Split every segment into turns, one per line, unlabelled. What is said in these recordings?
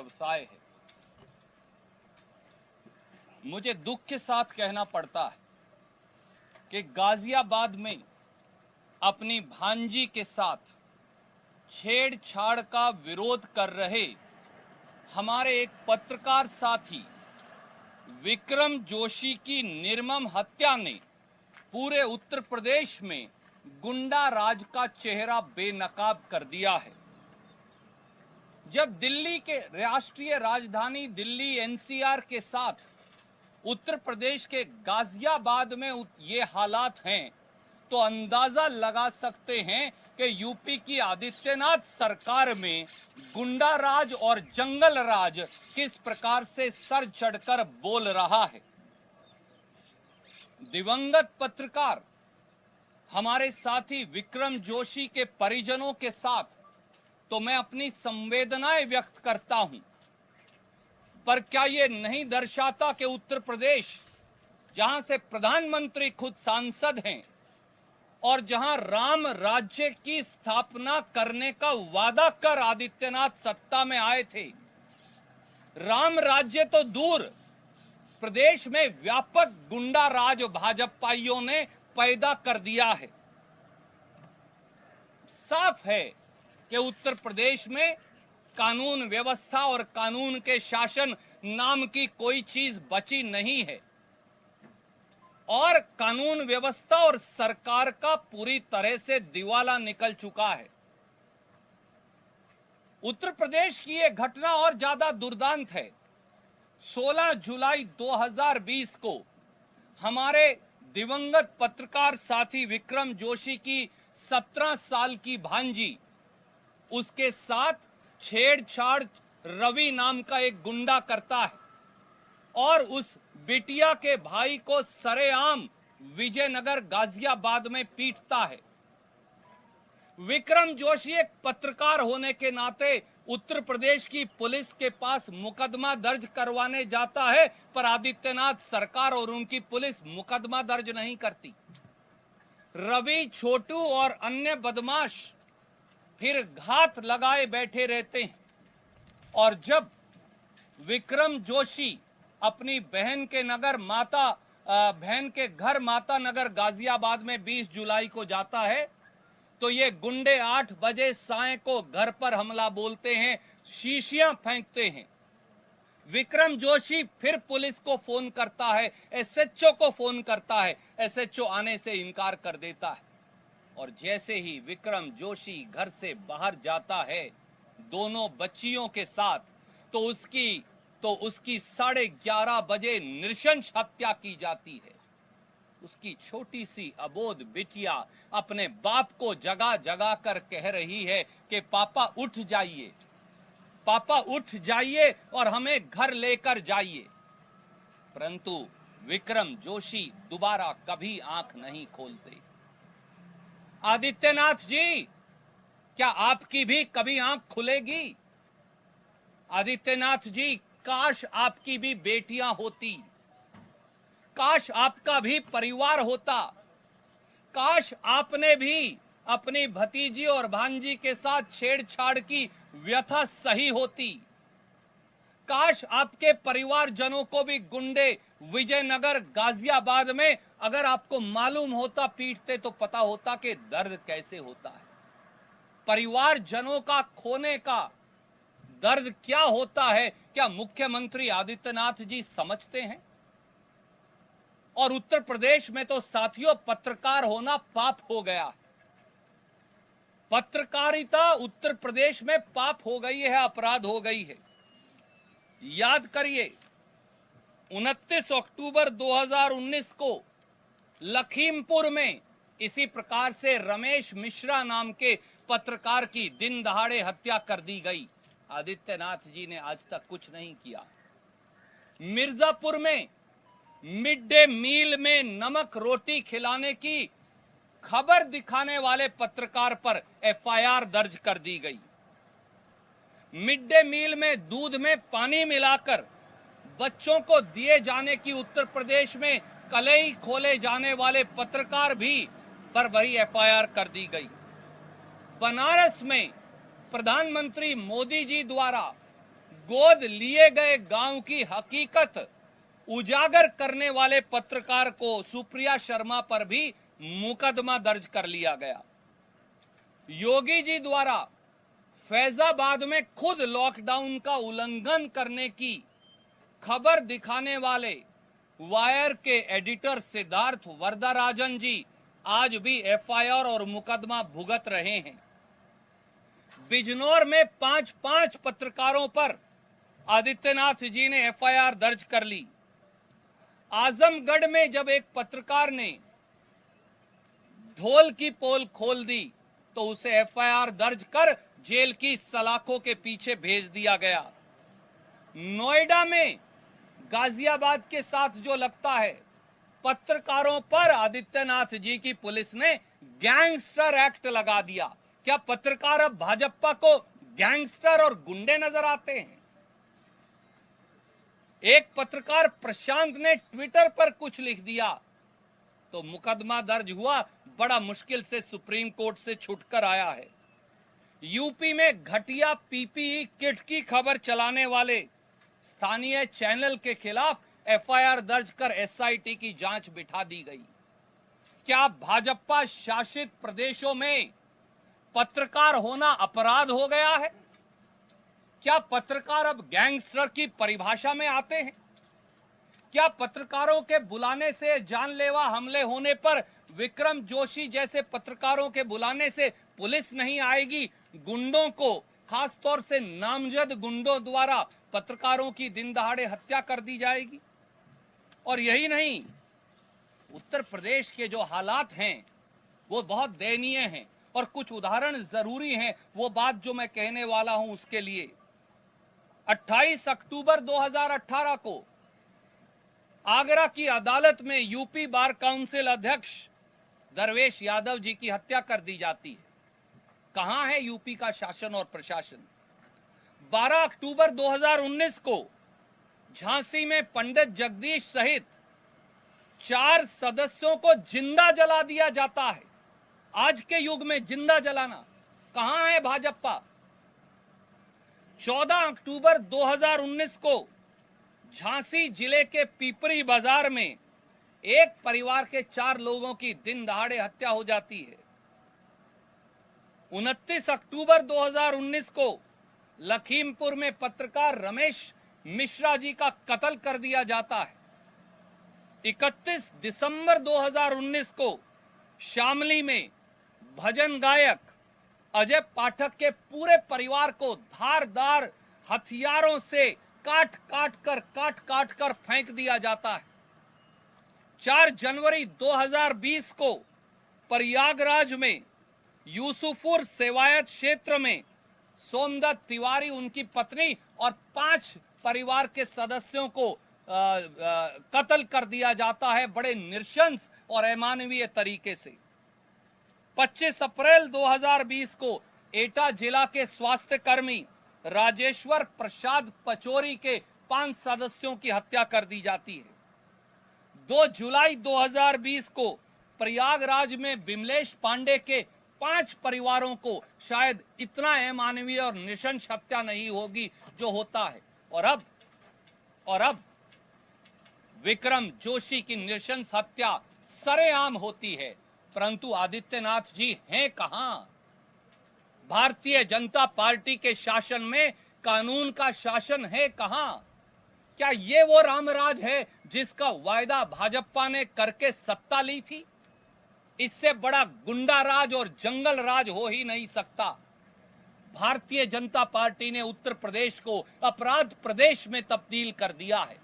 व्यवसाय है। मुझे दुख के साथ कहना पड़ता है कि गाजियाबाद में अपनी भांजी के साथ छेड़छाड़ का विरोध कर रहे हमारे एक पत्रकार साथी विक्रम जोशी की निर्मम हत्या ने पूरे उत्तर प्रदेश में गुंडा राज का चेहरा बेनकाब कर दिया है। जब दिल्ली के राष्ट्रीय राजधानी दिल्ली एनसीआर के साथ उत्तर प्रदेश के गाजियाबाद में ये हालात हैं, तो अंदाजा लगा सकते हैं कि यूपी की आदित्यनाथ सरकार में गुंडा राज और जंगल राज किस प्रकार से सर चढ़कर बोल रहा है। दिवंगत पत्रकार हमारे साथी विक्रम जोशी के परिजनों के साथ तो मैं अपनी संवेदनाएं व्यक्त करता हूं, पर क्या ये नहीं दर्शाता कि उत्तर प्रदेश, जहां से प्रधानमंत्री खुद सांसद हैं और जहां राम राज्य की स्थापना करने का वादा कर आदित्यनाथ सत्ता में आए थे, राम राज्य तो दूर, प्रदेश में व्यापक गुंडा राज भाजपाइयों ने पैदा कर दिया है। साफ है कि उत्तर प्रदेश में कानून व्यवस्था और कानून के शासन नाम की कोई चीज बची नहीं है और कानून व्यवस्था और सरकार का पूरी तरह से दिवाला निकल चुका है। उत्तर प्रदेश की यह घटना और ज्यादा दुर्दांत है। 16 जुलाई 2020 को हमारे दिवंगत पत्रकार साथी विक्रम जोशी की 17 साल की भांजी, उसके साथ छेड़छाड़ रवि नाम का एक गुंडा करता है और उस बिटिया के भाई को सरेआम विजयनगर गाजियाबाद में पीटता है। विक्रम जोशी एक पत्रकार होने के नाते उत्तर प्रदेश की पुलिस के पास मुकदमा दर्ज करवाने जाता है, पर आदित्यनाथ सरकार और उनकी पुलिस मुकदमा दर्ज नहीं करती। रवि, छोटू और अन्य बदमाश फिर घात लगाए बैठे रहते हैं और जब विक्रम जोशी अपनी बहन के घर माता नगर गाजियाबाद में 20 जुलाई को जाता है, तो ये गुंडे 8 बजे साय को घर पर हमला बोलते हैं, शीशियां फेंकते हैं। विक्रम जोशी फिर पुलिस को फोन करता है, एसएचओ को फोन करता है, एसएचओ आने से इनकार कर देता है और जैसे ही विक्रम जोशी घर से बाहर जाता है दोनों बच्चियों के साथ, तो उसकी 11:30 बजे नृशंस हत्या की जाती है। उसकी छोटी सी अबोध बिटिया अपने बाप को जगा जगा कर कह रही है कि पापा उठ जाइए, पापा उठ जाइए और हमें घर लेकर जाइए। परंतु विक्रम जोशी दोबारा कभी आंख नहीं खोलते। आदित्यनाथ जी, क्या आपकी भी कभी आंख खुलेगी? आदित्यनाथ जी, काश आपकी भी बेटियां होती, काश आपका भी परिवार होता, काश आपने भी अपनी भतीजी और भांजी के साथ छेड़छाड़ की व्यथा सही होती, काश आपके परिवारजनों को भी गुंडे विजयनगर गाजियाबाद में अगर आपको मालूम होता पीटते तो पता होता कि दर्द कैसे होता है। परिवारजनों का खोने का दर्द क्या होता है, क्या मुख्यमंत्री आदित्यनाथ जी समझते हैं? और उत्तर प्रदेश में तो साथियों पत्रकार होना पाप हो गया। पत्रकारिता उत्तर प्रदेश में पाप हो गई है, अपराध हो गई है। याद करिए 29 अक्टूबर 2019 को लखीमपुर में इसी प्रकार से रमेश मिश्रा नाम के पत्रकार की दिन दहाड़े हत्या कर दी गई। आदित्यनाथ जी ने आज तक कुछ नहीं किया। मिर्जापुर में मिड डे मील में नमक रोटी खिलाने की खबर दिखाने वाले पत्रकार पर एफआईआर दर्ज कर दी गई। मिड डे मील में दूध में पानी मिलाकर बच्चों को दिए जाने की उत्तर प्रदेश में कलई खोले जाने वाले पत्रकार भी पर वही एफआईआर कर दी गई। बनारस में प्रधानमंत्री मोदी जी द्वारा गोद लिए गए गांव की हकीकत उजागर करने वाले पत्रकार को सुप्रिया शर्मा पर भी मुकदमा दर्ज कर लिया गया। योगी जी द्वारा फैजाबाद में खुद लॉकडाउन का उल्लंघन करने की खबर दिखाने वाले वायर के एडिटर सिद्धार्थ वरदराजन जी आज भी एफआईआर और मुकदमा भुगत रहे हैं। बिजनौर में 5 पत्रकारों पर आदित्यनाथ जी ने एफआईआर दर्ज कर ली। आजमगढ़ में जब एक पत्रकार ने ढोल की पोल खोल दी तो उसे एफआईआर दर्ज कर जेल की सलाखों के पीछे भेज दिया गया। नोएडा में गाजियाबाद के साथ जो लगता है, पत्रकारों पर आदित्यनाथ जी की पुलिस ने गैंगस्टर एक्ट लगा दिया। क्या पत्रकार अब भाजपा को गैंगस्टर और गुंडे नजर आते हैं? एक पत्रकार प्रशांत ने ट्विटर पर कुछ लिख दिया तो मुकदमा दर्ज हुआ, बड़ा मुश्किल से सुप्रीम कोर्ट से छूटकर आया है। यूपी में घटिया पीपीई किट की खबर चलाने वाले स्थानीय चैनल के खिलाफ एफआईआर दर्ज कर एसआईटी की जांच बिठा दी गई। क्या भाजपा शासित प्रदेशों में पत्रकार होना अपराध हो गया है? क्या पत्रकार अब गैंगस्टर की परिभाषा में आते हैं? क्या पत्रकारों के बुलाने से, जानलेवा हमले होने पर विक्रम जोशी जैसे पत्रकारों के बुलाने से पुलिस नहीं आएगी? गुंडों को, खासतौर से नामजद गुंडों द्वारा पत्रकारों की दिन दहाड़े हत्या कर दी जाएगी? और यही नहीं, उत्तर प्रदेश के जो हालात हैं वो बहुत दयनीय हैं और कुछ उदाहरण जरूरी हैं। वो बात जो मैं कहने वाला हूं उसके लिए 28 अक्टूबर 2018 को आगरा की अदालत में यूपी बार काउंसिल अध्यक्ष दरवेश यादव जी की हत्या कर दी जाती है। कहां है यूपी का शासन और प्रशासन? 12 अक्टूबर 2019 को झांसी में पंडित जगदीश सहित 4 सदस्यों को जिंदा जला दिया जाता है। आज के युग में जिंदा जलाना, कहां है भाजपा? 14 अक्टूबर 2019 को झांसी जिले के पिपरी बाजार में एक परिवार के 4 लोगों की दिन दहाड़े हत्या हो जाती है। 29 अक्टूबर 2019 को लखीमपुर में पत्रकार रमेश मिश्रा जी का कत्ल कर दिया जाता है। 31 दिसंबर 2019 को शामली में भजन गायक अजय पाठक के पूरे परिवार को धारदार हथियारों से काट काट कर फेंक दिया जाता है। 4 जनवरी 2020 को प्रयागराज में यूसुफपुर सेवायत क्षेत्र में सोमदत्त तिवारी, उनकी पत्नी और 5 परिवार के सदस्यों को कत्ल कर दिया जाता है बड़े नृशंस और अमानवीय तरीके से। 25 अप्रैल 2020 को एटा जिला के स्वास्थ्य कर्मी राजेश्वर प्रसाद पचौरी के 5 सदस्यों की हत्या कर दी जाती है। 2 जुलाई 2020 को प्रयागराज में बिमलेश पांडे के 5 परिवारों को शायद इतना अमानवीय और नृशंस हत्या नहीं होगी जो होता है। और अब विक्रम जोशी की नृशंस हत्या सरेआम होती है। परंतु आदित्यनाथ जी हैं कहां? भारतीय जनता पार्टी के शासन में कानून का शासन है कहां? क्या ये वो रामराज है जिसका वायदा भाजपा ने करके सत्ता ली थी? इससे बड़ा गुंडा राज और जंगल राज हो ही नहीं सकता। भारतीय जनता पार्टी ने उत्तर प्रदेश को अपराध प्रदेश में तब्दील कर दिया है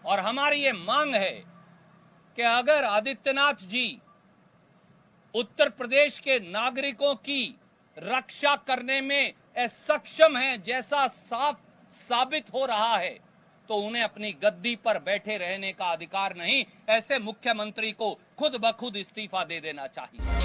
और हमारी ये मांग है कि अगर आदित्यनाथ जी उत्तर प्रदेश के नागरिकों की रक्षा करने में असक्षम हैं, जैसा साफ साबित हो रहा है, तो उन्हें अपनी गद्दी पर बैठे रहने का अधिकार नहीं। ऐसे मुख्यमंत्री को खुद ब खुद इस्तीफा दे देना चाहिए।